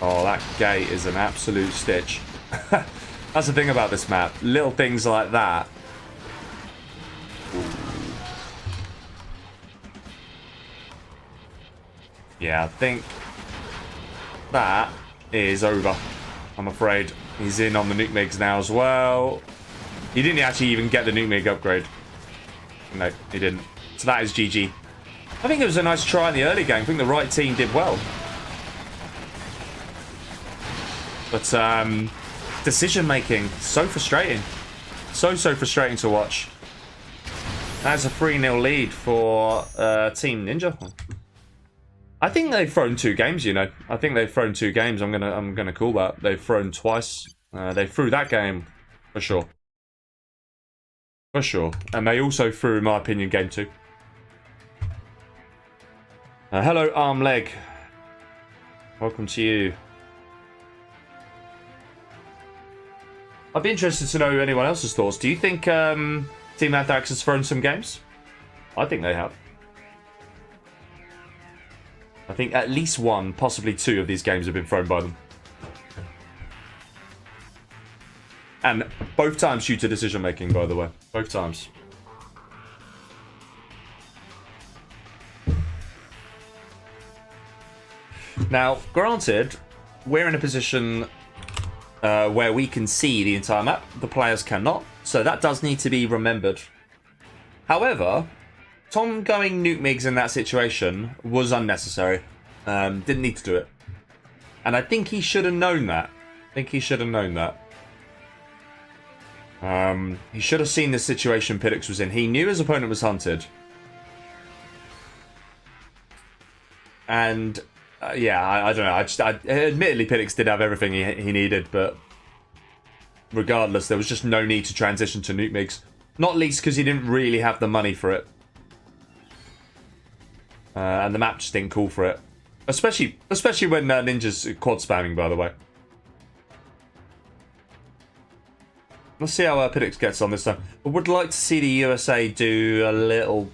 Oh, that gate is an absolute stitch. That's the thing about this map. Little things like that. Ooh. Yeah, I think that is over. I'm afraid. He's in on the nuke migs now as well. He didn't actually even get the nuke mig upgrade. No, he didn't. So that is GG. I think it was a nice try in the early game. I think the right team did well. But decision making, so frustrating. So frustrating to watch. That's a 3-0 lead for Team Ninja. I think they've thrown 2 games, you know. I think they've thrown 2 games. I'm gonna call that. They've thrown twice. They threw that game for sure. For sure. And they also threw, in my opinion, game 2. Hello, arm leg. Welcome to you. I'd be interested to know anyone else's thoughts. Do you think Team Anthrax has thrown some games? I think they have. I think at least 1, possibly 2 of these games have been thrown by them. And both times due to decision making, by the way. Both times. Now, granted, we're in a position where we can see the entire map. The players cannot. So that does need to be remembered. However, Tom going nuke migs in that situation was unnecessary. Didn't need to do it. And I think he should have known that. He should have seen the situation Pillix was in. He knew his opponent was hunted. And, yeah, I don't know. Admittedly, Pillix did have everything he needed, but regardless, there was just no need to transition to nuke migs. Not least because he didn't really have the money for it. And the map just didn't call for it. Especially when Ninja's quad spamming, by the way. Let's see how Pillix gets on this time. I would like to see the USA do a little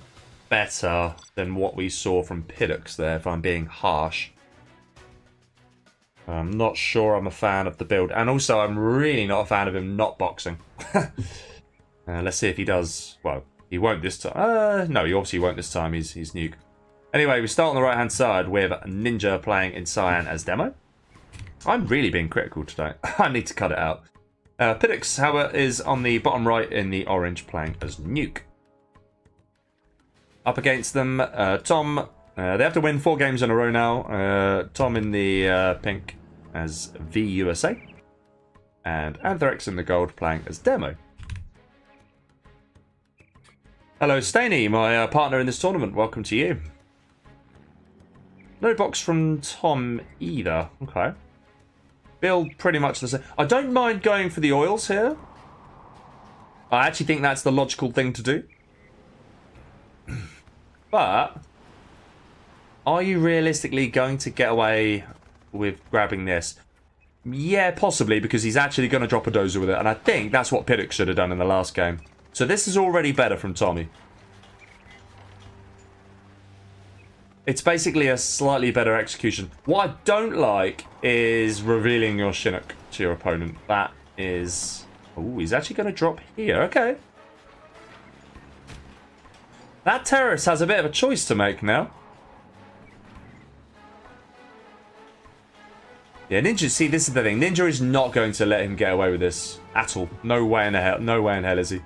better than what we saw from Pillix there, if I'm being harsh. I'm not sure I'm a fan of the build. And also, I'm really not a fan of him not boxing. Let's see if he does. Well, he won't this time. No, he obviously won't this time. He's nuke. Anyway, we start on the right-hand side with Ninja playing in Cyan as demo. I'm really being critical today. I need to cut it out. Pillix, however, is on the bottom right in the orange playing as nuke. Up against them, Tom. They have to win 4 games in a row now. Tom in the pink as VUSA. And Anthrax in the gold playing as demo. Hello, Staney, my partner in this tournament. Welcome to you. No box from Tom either. Okay. Build pretty much the same. I don't mind going for the oils here. I actually think that's the logical thing to do. But are you realistically going to get away with grabbing this? Yeah, possibly, because he's actually going to drop a dozer with it. And I think that's what Pillix should have done in the last game. So this is already better from Tommy. It's basically a slightly better execution. What I don't like is revealing your Chinook to your opponent. That is... Oh, he's actually going to drop here. Okay. That terrorist has a bit of a choice to make now. Yeah, Ninja, see, this is the thing. Ninja is not going to let him get away with this at all. No way in hell. No way in hell is he.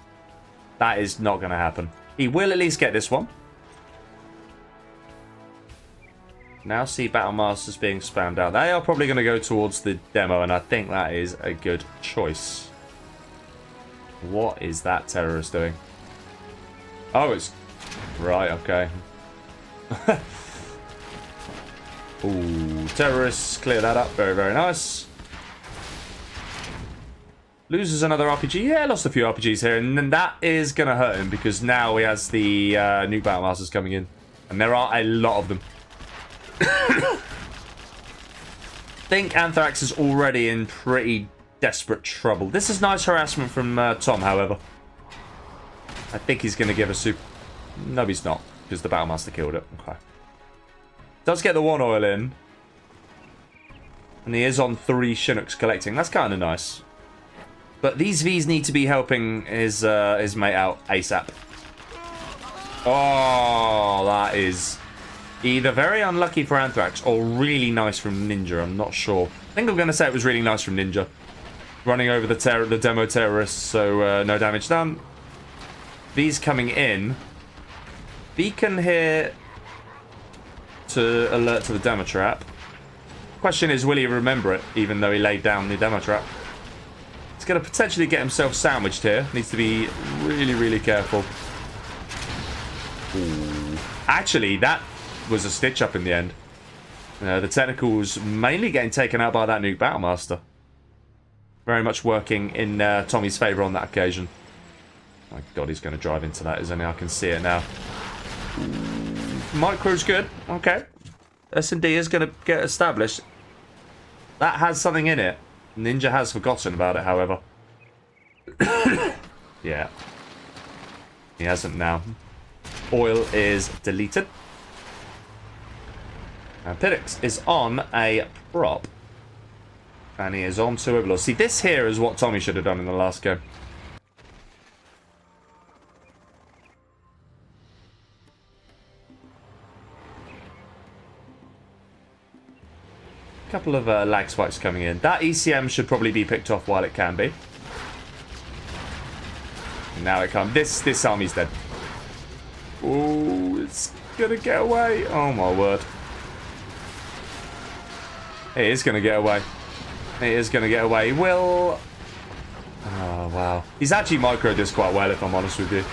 That is not going to happen. He will at least get this one. Now see Battle Masters being spammed out. They are probably going to go towards the demo, and I think that is a good choice. What is that terrorist doing? Oh, it's... Right, okay. Ooh, terrorists, clear that up. Very, very nice. Loses another RPG. Yeah, lost a few RPGs here, and then that is going to hurt him because now he has the nuke Battle Masters coming in. And there are a lot of them. think Anthrax is already in pretty desperate trouble. This is nice harassment from Tom, however. I think he's going to give a super... No, he's not, because the Battlemaster killed it. Okay. Does get the 1 oil in. And he is on 3 Chinooks collecting. That's kind of nice. But these Vs need to be helping his mate out ASAP. Oh, that is either very unlucky for Anthrax or really nice from Ninja. I'm not sure. I think I'm going to say it was really nice from Ninja. Running over the demo terrorists, so no damage done. V's coming in. Beacon here to alert to the demo trap. Question is, will he remember it, even though he laid down the demo trap? He's going to potentially get himself sandwiched here. Needs to be really, really careful. Ooh. Actually, that was a stitch up in the end. The technicals mainly getting taken out by that nuke Battlemaster. Very much working in Tommy's favour on that occasion. My god, he's going to drive into that, isn't he? I can see it now. Ooh. Micro's good. Okay. S&D is going to get established. That has something in it. Ninja has forgotten about it, however. Yeah. He hasn't now. Oil is deleted. And Piddix is on a prop. And he is on to Overlord. See, this here is what Tommy should have done in the last game. Couple of lag spikes coming in. That ECM should probably be picked off while it can be. And now it comes. This army's dead. Oh, it's gonna get away. Oh my word. It is gonna get away. It is gonna get away. He will. Oh wow. He's actually microed this quite well, if I'm honest with you.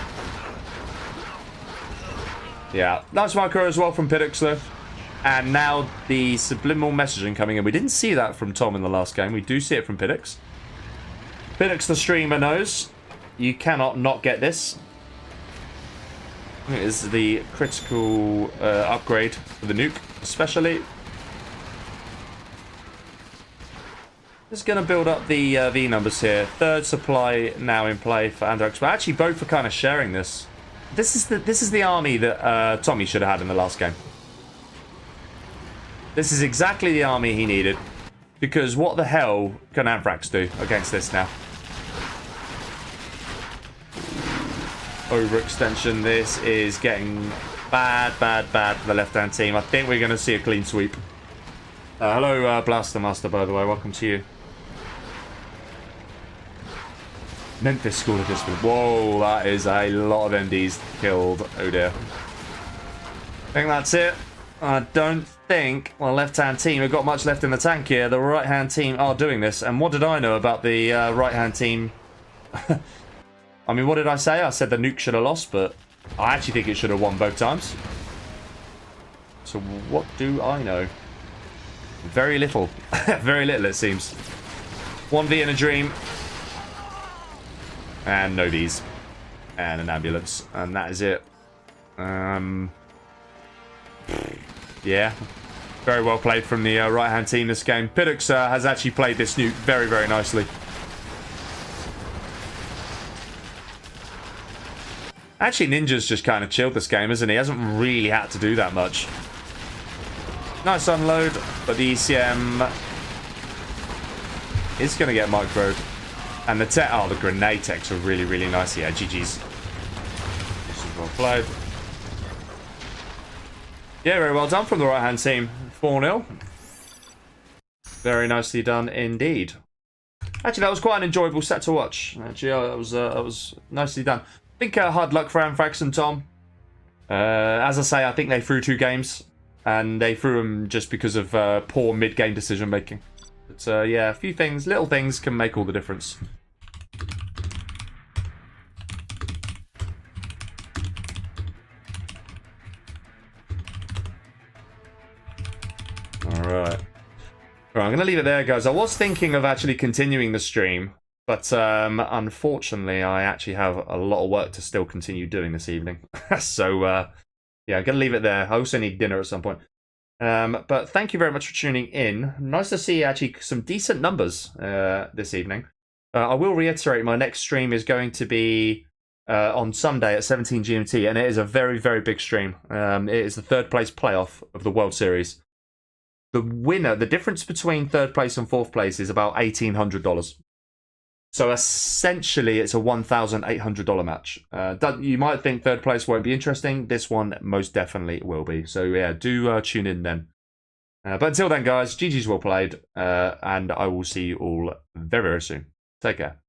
Yeah, nice micro as well from Piddix though. And now the subliminal messaging coming in. We didn't see that from Tom in the last game. We do see it from Piddix. Piddix the streamer knows you cannot not get this. It is the critical upgrade for the nuke, especially. Just going to build up the V numbers here. 3rd supply now in play for Anthrax. But actually both are kind of sharing this. This is the army that Tommy should have had in the last game. This is exactly the army he needed. Because what the hell can Anthrax do against this now? Overextension. This is getting bad for the left-hand team. I think we're going to see a clean sweep. Hello, Blaster Master, by the way. Welcome to you. Memphis scored a discipline. Whoa, that is a lot of MDs killed. Oh dear. I think that's it. I don't think the left-hand team have got much left in the tank here. The right-hand team are doing this. And what did I know about the right-hand team? I mean, what did I say? I said the nuke should have lost, but I actually think it should have won both times. So what do I know? Very little. Very little, it seems. 1v in a dream. And no Vs. And an ambulance. And that is it. Yeah. Very well played from the right-hand team this game. Piddix has actually played this nuke very, very nicely. Actually, Ninja's just kind of chilled this game, isn't he? He hasn't really had to do that much. Nice unload, but the ECM is going to get microed. And the tech, oh, the grenade techs are really, really nice. Yeah, GG's. This is well played. Yeah, very well done from the right-hand team. 4-0. Very nicely done indeed. Actually, that was quite an enjoyable set to watch. Actually, that was nicely done. I think hard luck for Anthrax and Tom. As I say, I think they threw 2 games. And they threw them just because of poor mid-game decision-making. But yeah, a few things, little things can make all the difference. Alright. Right, I'm going to leave it there, guys. I was thinking of actually continuing the stream. But unfortunately, I actually have a lot of work to still continue doing this evening. So, yeah, I'm going to leave it there. I also need dinner at some point. But thank you very much for tuning in. Nice to see actually some decent numbers this evening. I will reiterate, my next stream is going to be on Sunday at 17 GMT, and it is a very, very big stream. It is the third place playoff of the World Series. The winner, the difference between third place and fourth place is about $1,800. So essentially, it's a $1,800 match. You might think third place won't be interesting. This one most definitely will be. So yeah, do tune in then. But until then, guys, GG's well played, and I will see you all very, very soon. Take care.